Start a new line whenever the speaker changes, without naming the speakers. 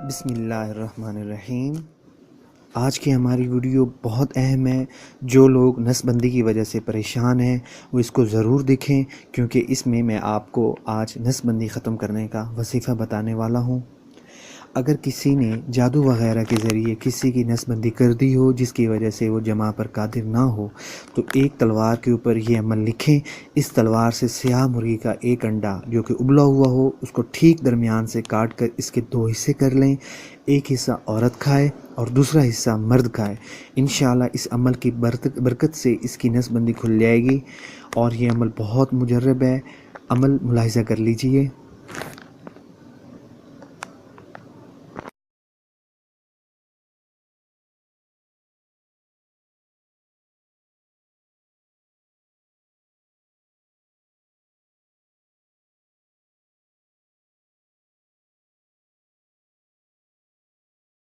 بسم اللہ الرحمن الرحیم۔ آج کی ہماری ویڈیو بہت اہم ہے۔ جو لوگ نس بندی کی وجہ سے پریشان ہیں وہ اس کو ضرور دیکھیں، کیونکہ اس میں آپ کو آج نس بندی ختم کرنے کا وظیفہ بتانے والا ہوں۔ اگر کسی نے جادو وغیرہ کے ذریعے کسی کی نس بندی کر دی ہو جس کی وجہ سے وہ جمع پر قادر نہ ہو، تو ایک تلوار کے اوپر یہ عمل لکھیں۔ اس تلوار سے سیاہ مرغی کا ایک انڈا جو کہ ابلا ہوا ہو اس کو ٹھیک درمیان سے کاٹ کر اس کے 2 حصے کر لیں۔ ایک حصہ عورت کھائے اور دوسرا حصہ مرد کھائے۔ انشاءاللہ اس عمل کی برکت سے اس کی نس بندی کھل جائے گی، اور یہ عمل بہت مجرب ہے۔ عمل ملاحظہ کر لیجئے۔